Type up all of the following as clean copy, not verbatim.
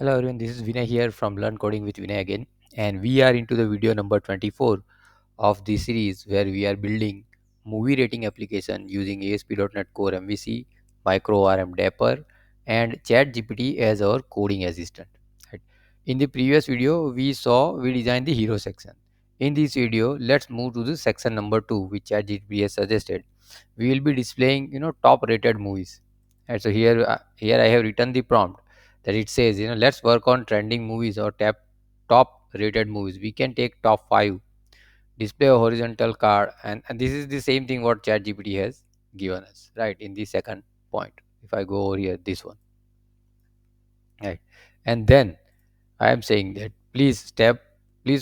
Hello everyone, this is Vinay here from Learn Coding with Vinay again, and we are into the video number 24 of the series where we are building movie rating application using ASP.NET Core MVC, Micro RM Dapper, and ChatGPT as our coding assistant. Right. In the previous video, we designed the hero section. In this video, let's move to the section number 2, which ChatGPT has suggested. We will be displaying top rated movies. And so here I have written the prompt that it says, let's work on trending movies or tap top rated movies. We can take top 5, display a horizontal card, and this is the same thing what ChatGPT has given us, right? In the second point, if I go over here, this one, right? And then I am saying that please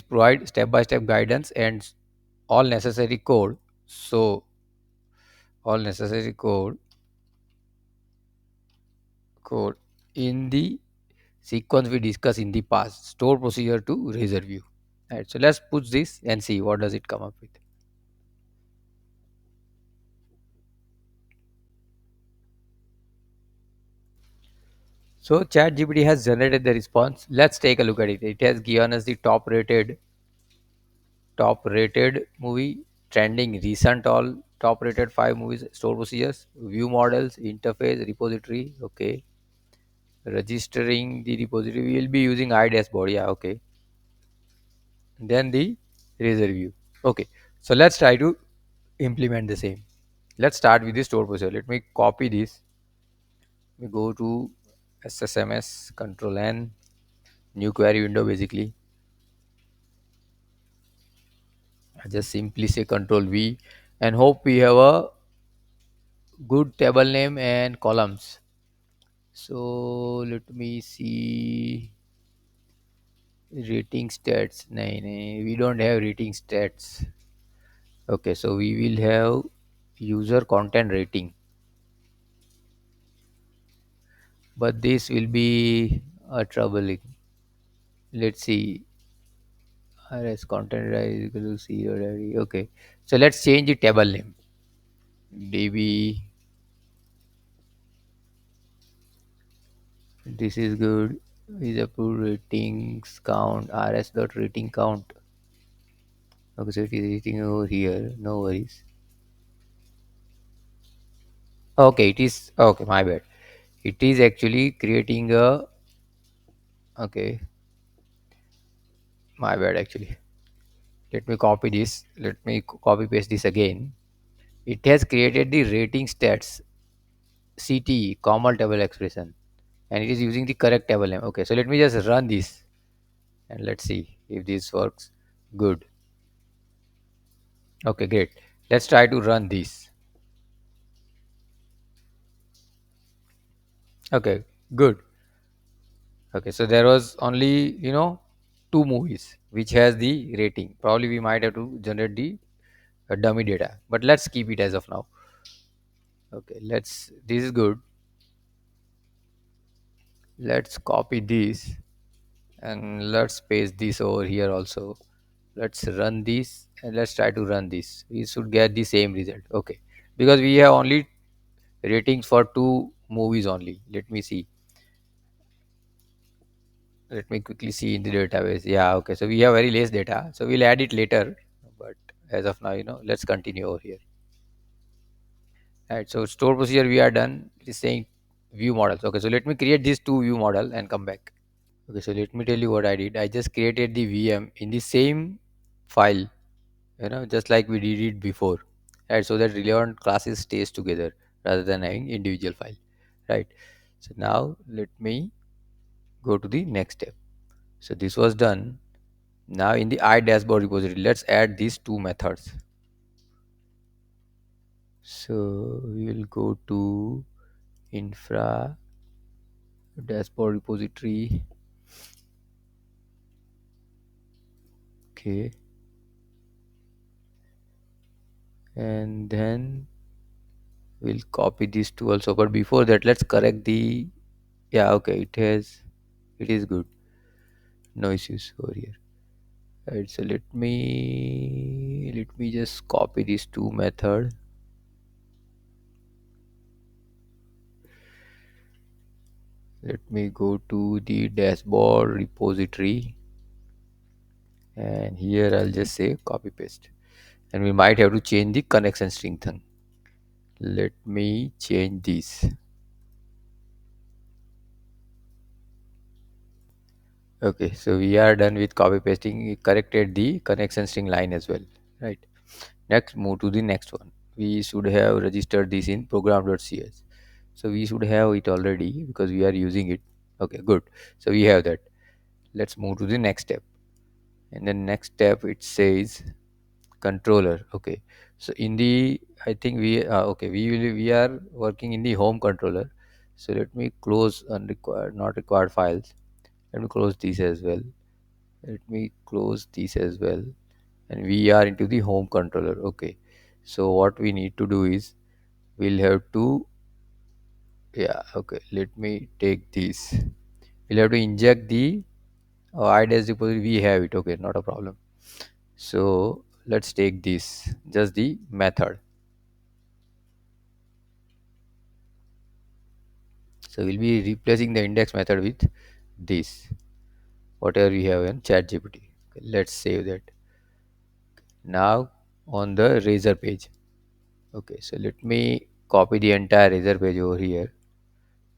provide step by step guidance and all necessary code. So all necessary code in the sequence we discussed in the past, store procedure to razor view. Right, so let's push this and see what does it come up with. So ChatGPT has generated the response. Let's take a look at it. It has given us the top rated movie, trending recent, all top rated 5 movies, store procedures, view models, interface, repository. Okay, registering the repository, we will be using iDashboard. Yeah, okay. Then the razor view. Okay, so let's try to implement the same. Let's start with the store procedure. Let me copy this. We go to SSMS, Control N, new query window. Basically, I just simply say Control V and hope we have a good table name and columns. So let me see rating stats. No, we don't have rating stats. Okay, so we will have user content rating, but this will be troubling. Let's see. RS content is equal to zero. Okay, so let's change the table name. DB. This is good. Is approved ratings count. RS dot rating count. Okay, so it is rating over here. No worries. Okay, it is okay. My bad. It is actually creating a. Okay, my bad actually. Let me copy this. Let me copy paste this again. It has created the rating stats CT common table expression, and it is using the correct table name. Okay, so let me just run this and let's see if this works. Good. Okay, great. Let's try to run this. Okay, good. Okay, so there was only two movies which has the rating. Probably we might have to generate the dummy data, but let's keep it as of now. Okay, let's. This is good. Let's copy this and let's paste this over here also. Let's run this and let's try to run this. We should get the same result. Okay, because we have only ratings for two movies only. Let me see. Let me quickly see in the database. Yeah, okay. So we have very less data. So we'll add it later. But as of now, let's continue over here. Right. So store procedure we are done. It is saying view models. Okay. So let me create these two view model and come back. Okay. So let me tell you what I did. I just created the VM in the same file, just like we did it before. Right. So that relevant classes stays together rather than having individual file. Right. So now let me go to the next step. So this was done. Now in the iDashboard repository, let's add these two methods. So we will go to infra dashboard repository. Okay. And then we'll copy these two also. But before that, let's correct the, yeah, okay, it is good. No issues over here. Right, so let me just copy these two method. Let me go to the dashboard repository, and here I'll just say copy paste, and we might have to change the connection string thing. Let me change this. Okay, so we are done with copy pasting. We corrected the connection string line as well, right? Next, move to the next one. We should have registered this in program.cs. So we should have it already because we are using it. Okay, good. So we have that. Let's move to the next step. And then next step it says controller. Okay. So in the I think we are working in the home controller. So let me close unrequired not required files. Let me close these as well. Let me close these as well. And we are into the home controller. Okay. So what we need to do is we'll have to yeah okay let me take this. We'll have to inject the IDS repository. We have it. Okay, not a problem. So let's take this just the method. So we'll be replacing the index method with this whatever we have in chat gpt. Okay, let's save that. Now on the razor page. Okay, so let me copy the entire razor page over here,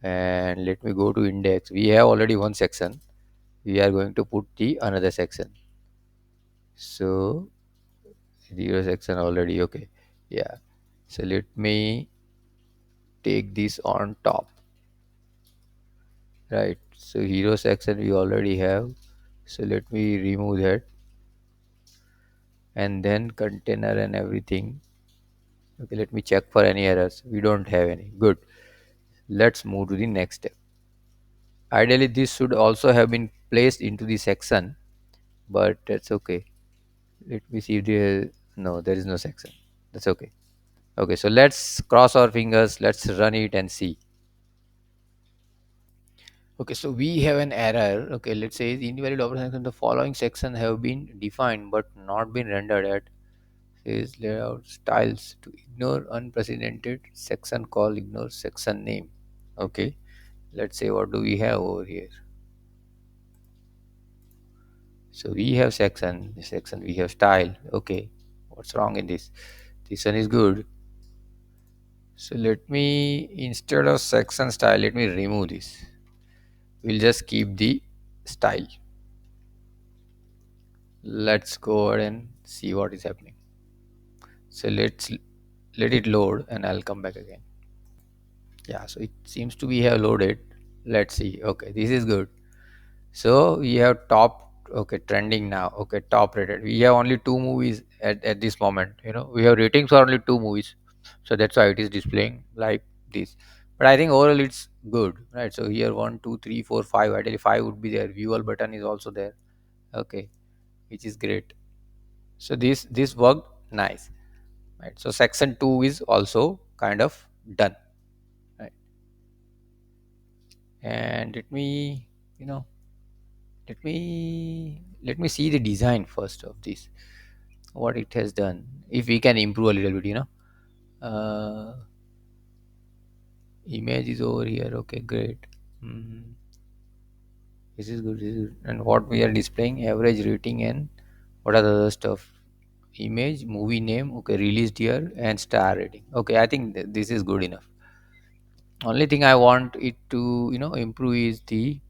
and let me go to index. We have already one section. We are going to put the another section. So zero section already. Okay, yeah. So let me take this on top, right? So hero section we already have. So let me remove that, and then container and everything. Okay, let me check for any errors. We don't have any. Good. Let's move to the next step. Ideally this should also have been placed into the section, but that's okay. Let me see if there no there is no section. That's okay. Okay, so let's cross our fingers. Let's run it and see. Okay, so we have an error. Okay, let's say the invalid operation. The following section have been defined but not been rendered at is layout styles to ignore unprecedented section call ignore section name. Okay, let's say what do we have over here. So we have section we have style. Okay, what's wrong in this one is good. So let me instead of section style let me remove this. We'll just keep the style. Let's go ahead and see what is happening. So let's let it load and I'll come back again. Yeah, so it seems to be have loaded. Let's see. Okay, this is good. So we have top, okay, trending now. Okay, top rated. We have only two movies at this moment. We have ratings for only two movies. So that's why it is displaying like this. But I think overall it's good, right? So here one, two, three, four, five. Ideally five would be there. View all button is also there. Okay, which is great. So this worked nice. Right. So section 2 is also kind of done. Right. And you know, let me see the design first of this. What it has done. If we can improve a little bit. Image is over here. Okay, great. Mhm. This is good. This is good. And what we are displaying, average rating and what are the other stuff? Image, movie name, okay, released year and star rating. Okay, I think this is good enough. Only thing I want it to improve is the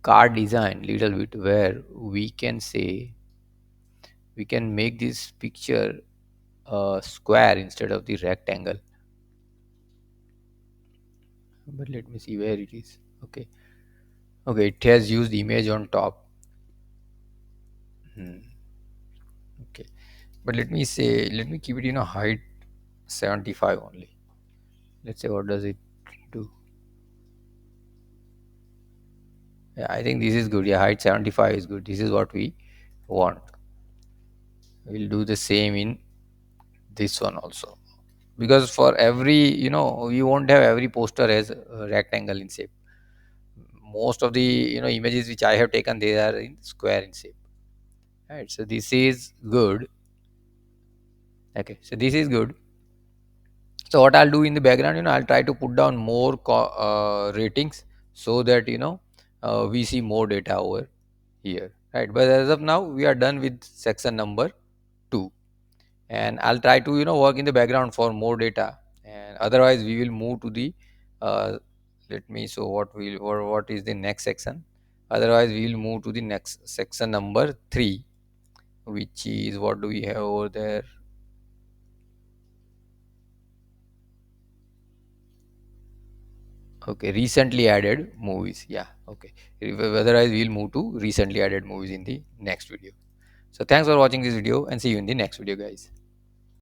card design little bit, where we can say we can make this picture a square instead of the rectangle. But let me see where it is. Okay, okay, it has used image on top. Hmm. Okay, but let me keep it height 75 only. Let's say what does it do. Yeah, I think this is good. Yeah, height 75 is good. This is what we want. We'll do the same in this one also, because for every we won't have every poster as a rectangle in shape. Most of the images which I have taken, they are in square in shape, right? So this is good. Okay, so this is good. So what I'll do in the background, I'll try to put down more ratings, so that we see more data over here, right? But as of now we are done with section number 2, and I'll try to work in the background for more data, and otherwise we will move to the uh, let me so what will or what is the next section. Otherwise we will move to the next section number 3, which is what do we have over there. Okay, recently added movies. Yeah, okay. Otherwise we'll move to recently added movies in the next video. So thanks for watching this video, and see you in the next video, guys.